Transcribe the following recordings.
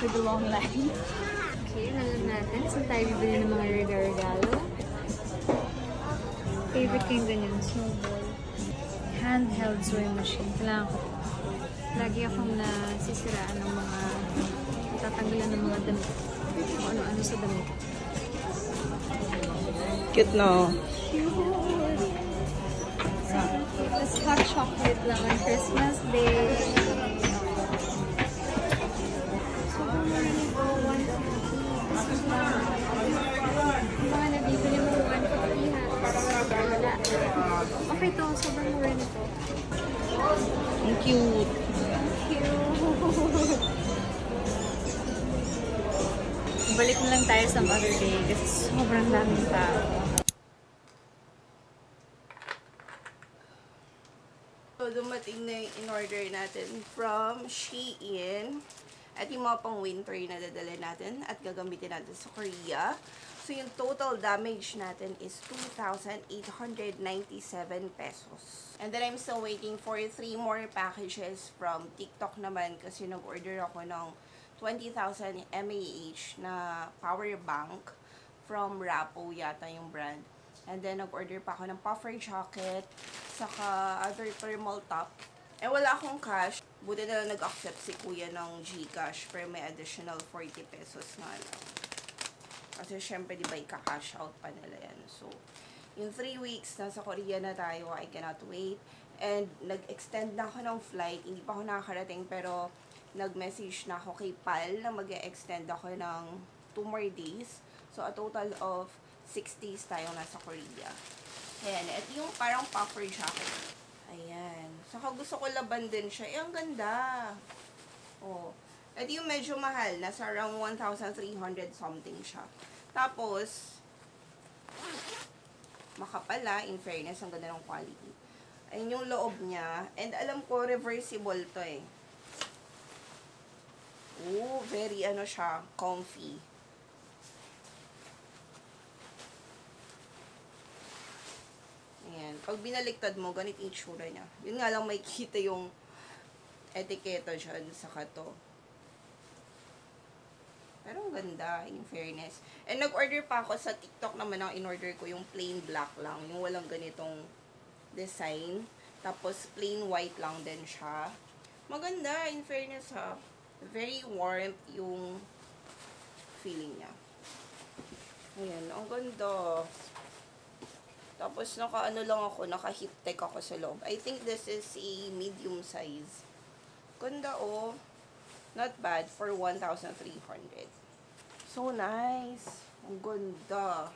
With the long line. Okay, alam natin. Saan tayo bibili ng mga regalo? Favorite ko yung ganyan, snowball. Handheld sewing machine. Kailangan ko. Lagi akong nasisiraan ng mga tatanggalan ng mga damit. Kung ano-ano sa damit. Cute, no? Cute! So, it's hot chocolate lang on Christmas Day. So, kung naliligo, 150. Mga nabibili mo 150 ha. Wala. Okay to, sobrang mura nito. Ang cute. Balik na lang tayo some other day kasi sobrang daming tao. So, dumating na yung in-order natin from Shein. At yung mga pang winter na dadala natin at gagamitin natin sa Korea. So, yung total damage natin is 2,897 pesos. And then, I'm still waiting for 3 more packages from TikTok naman kasi nag-order ako ng 20,000 mAh na power bank from Rappo yata yung brand. And then, nag-order pa ako ng puffer jacket, saka other thermal top. Eh, wala akong cash. Buti na lang nag-accept si kuya ng GCash, pero may additional 40 pesos nga lang. Kasi, syempre, di ba, ika-cash out pa nila yan. So, in 3 weeks, nasa Korea na tayo. I cannot wait. And, nag-extend na ako ng flight. Hindi pa ako nakakarating, pero nag-message na ako kay Pal na mag-extend ako ng 2 more days. So, a total of 6 days tayong nasa Korea. Ayan. At yung parang puffer jacket. Ayan. Saka gusto ko laban din siya. Eh, ang ganda. Oh. At yung medyo mahal. Nasa around 1,300 something siya. Tapos, makapala. In fairness, ang ganda ng quality. Ayan yung loob niya. And alam ko, reversible to eh. Oh, very ano siya, comfy. Ayan. Pag binaliktad mo, ganit yung itsura niya. Yun nga lang may kita yung etiketa dyan sa kato. Pero ang ganda, in fairness. And nag-order pa ako sa TikTok naman ang in-order ko yung plain black lang. Yung walang ganitong design. Tapos plain white lang din siya. Maganda, in fairness ha. Very warm yung feeling niya. Ayan, ang ganda. Tapos naka-ano lang ako, naka-hip tech ako sa loob. I think this is a medium size. Ganda oh. Not bad for 1,300. So nice. Ang ganda.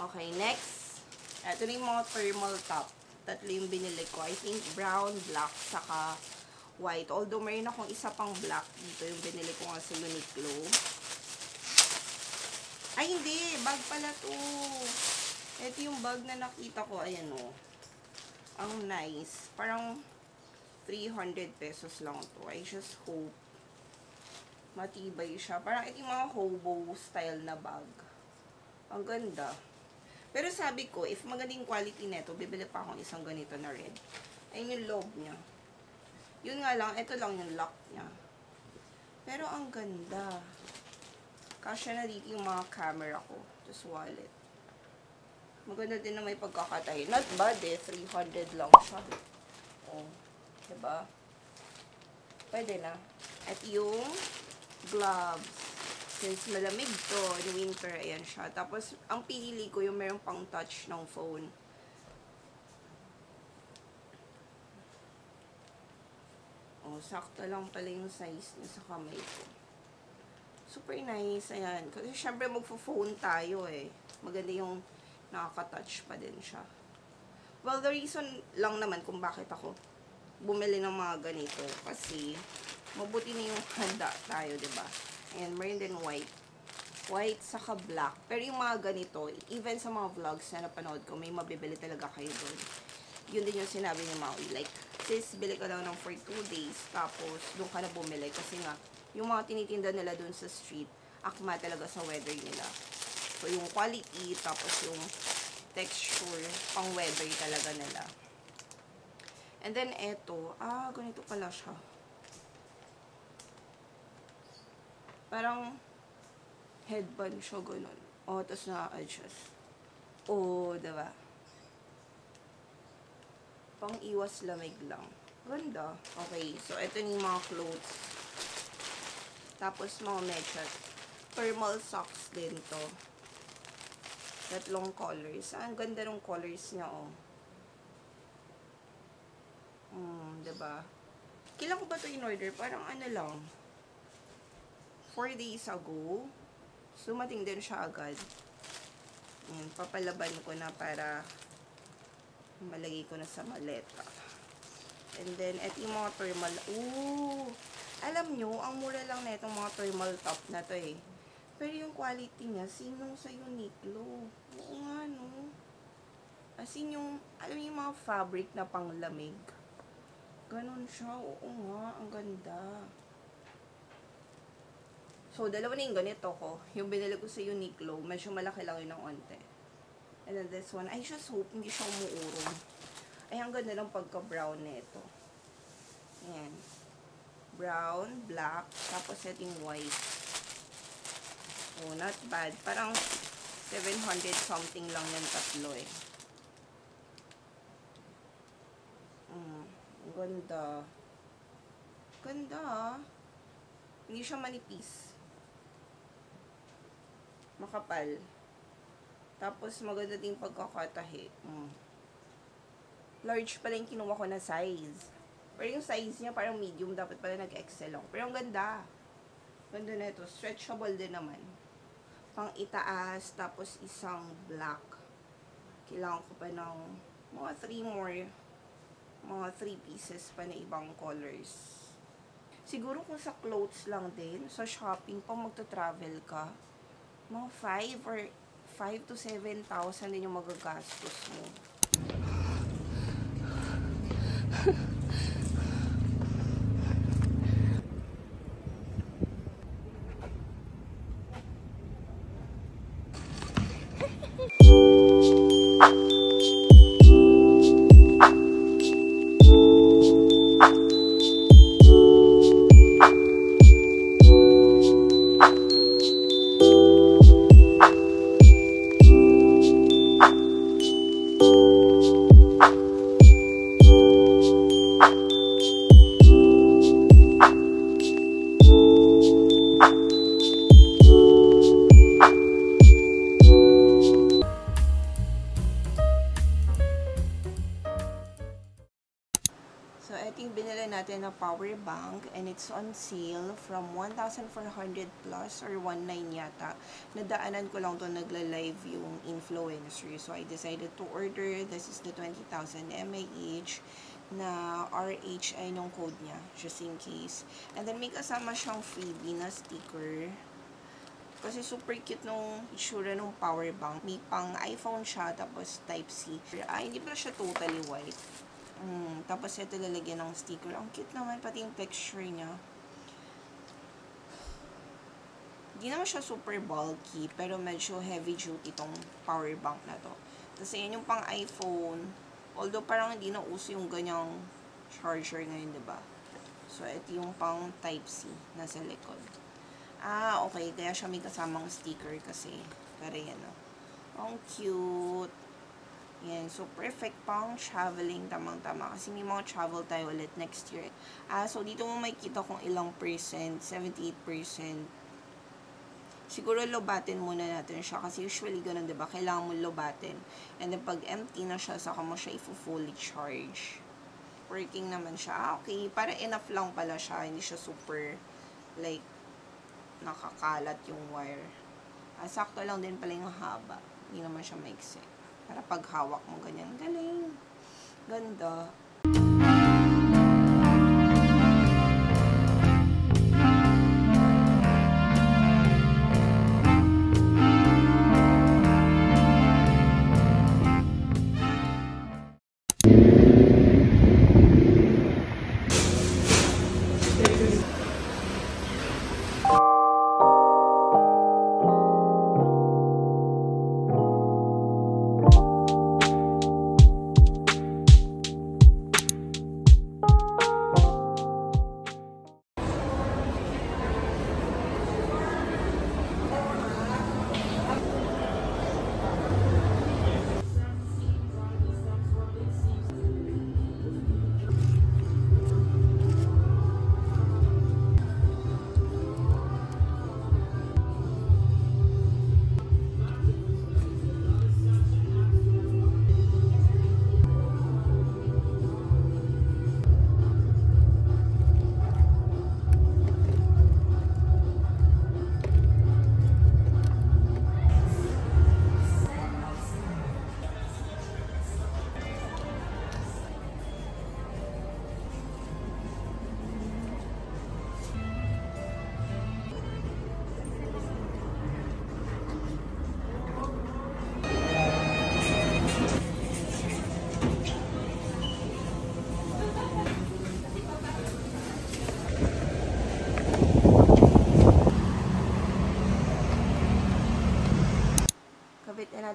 Okay, next. Ito na yung mga thermal top. Tatlo yung binili ko. I think brown, black, saka white. Although mayroon akong isa pang black dito. Yung binili ko nga sa Uniqlo. Ay, hindi. Bag pala to. Ito yung bag na nakita ko. Ayan o. Ang nice. Parang 300 pesos lang to. I just hope matibay siya. Parang ito yung mga hobo style na bag. Ang ganda. Pero sabi ko, if magandang quality neto, bibili pa akong isang ganito na red. Ayun yung loob niya. Yun nga lang, ito lang yung lock niya. Pero ang ganda. Kasya na dito yung mga camera ko. Tapos wallet. Maganda din na may pagkakatay. Not bad eh. 300 lang siya. Oh. Diba? Pwede na. At yung gloves. Since malamig to, in winter, ayan siya. Tapos, ang pinili ko yung merong pang touch ng phone. Oh, sakto lang pala yung size niya sa kamay ko. Super nice, ayan. Kasi syempre magpo-phone tayo eh. Maganda yung nakaka-touch pa din siya. Well, the reason lang naman kung bakit ako bumili ng mga ganito. Kasi, mabuti na yung handa tayo, diba? Ayan, meron din white. White, saka black. Pero yung mga ganito, even sa mga vlogs na napanood ko, may mabibili talaga kayo doon. Yun din yung sinabi ni Maui. Like, sis, bili ka lang ng for 2 days. Tapos, doon ka na bumili. Kasi nga, yung mga tinitinda nila doon sa street, akma talaga sa weather nila. So, yung quality, tapos yung texture, pang weather talaga nila. And then, eto. Ah, ganito pala siya. Parang headband siya, ganun. O, tapos na-adjust. O, diba? Pang iwas lamig lang. Ganda. Okay, so ito yung mga clothes. Tapos mga medyas. Thermal socks din to. Tatlong colors. Ang ganda ng colors niya, oh. Diba? Kailan ko ba ito in-order? Parang ano lang. 4 days ago. Sumating din siya agad. Papalaban ko na para malagay ko na sa maleta. And then, eto yung mga thermal. Ooh! Alam nyo, ang mura lang na itong mga thermal top na to eh. Pero yung quality niya, sinong sa Uniqlo. Oo nga, no? As in yung, alam yung mga fabric na panglamig. Ganon siya. Oo nga, ang ganda. So, dalawa na yung ganito ko. Yung binili ko sa Uniqlo, medyo malaki lang yun ng onte. And then this one, I just hope hindi siya umuurong. Ay, ang ganda ng pagka-brown nito. Ayan. Brown, black, tapos setting white. Oh, not bad. Parang 700 something lang yung tatlo eh. Ang ganda. Ganda ah. Hindi siya manipis. Makapal. Tapos maganda din pagkakatahi. Large pala yung kinuha ko na size. Pero yung size niya parang medium. Dapat pala nag-XL lang. Pero ang ganda. Ganda na ito. Stretchable din naman. Pang itaas. Tapos isang black. Kailangan ko pa ng mga 3 more. Mga 3 pieces pa na ibang colors. Siguro kung sa clothes lang din. Sa shopping, pang magta-travel ka. Mga 5 to 7,000 din yung magagastos mo. So, ito yung binili natin na power bank and it's on sale from 1,400 plus or 1,900 yata. Nadaanan ko lang to nagla-live yung influencer. So, I decided to order. This is the 20,000 mAh na RHI nung code niya, just in case. And then, may kasama siyang freebie na sticker. Kasi super cute nung itsura nung power bank. May pang iPhone siya, tapos Type-C. Hindi pala siya totally white. Tapos ito lalagyan ng sticker. Ang cute naman, pati yung texture niya. Hindi naman siya super bulky, pero medyo heavy duty tong power bank na to. Tapos yan yung pang iPhone. Although parang hindi na uso yung ganyang charger ngayon, diba? So ito yung pang Type-C nasa likod. Okay. Kaya siya may kasamang sticker kasi. Pero yan, oh. Ang cute. Yan. So, perfect pang traveling. Tamang-tama. Kasi may mga travel tayo ulit next year. So, dito mo makikita kung ilang percent. 78%. Siguro, lobatin muna natin siya. Kasi usually, ganun, diba? Kailangan mo lobatin. And then, pag empty na siya, saka mo siya i-fully charge. Working naman siya. Okay. Para enough lang pala siya. Hindi siya super, like, nakakalat yung wire. Sakto lang din pala yung haba. Hindi naman siya maiksi. Para pag hawak mo ganyan, galing. Ganda.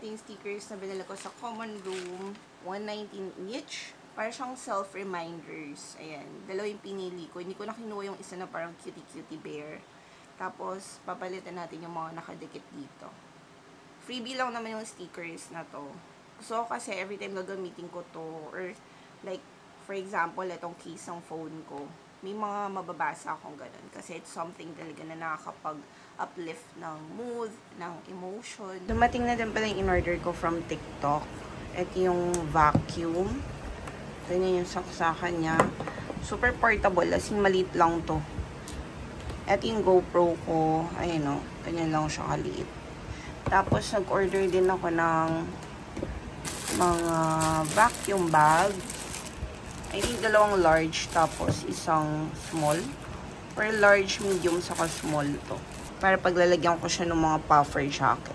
ito yung stickers na binili ko sa Common Room. 119 each. Para siyang self-reminders. Ayan. Dalawa yung pinili ko. Hindi ko na kinuha yung isa na parang cutie-cutie bear. Tapos, papalitan natin yung mga nakadikit dito. Freebie lang naman yung stickers na to. So, kasi every time gagamitin ko to, or like, for example, itong case ng phone ko, may mga mababasa akong ganun. Kasi it's something talaga na nakakapag-uplift ng mood, ng emotion. Dumating na din pala yung in-order ko from TikTok. Ito yung vacuum. Ito yung saksakan niya. Super portable. As in, maliit lang to. Ito yung GoPro ko. Ayun o. Ganyan lang siya kaliit. Tapos, nag-order din ako ng mga vacuum bag. I think dalawang large. Tapos, isang small. Or large, medium, saka small to. Para paglalagyan ko siya ng mga puffer jacket.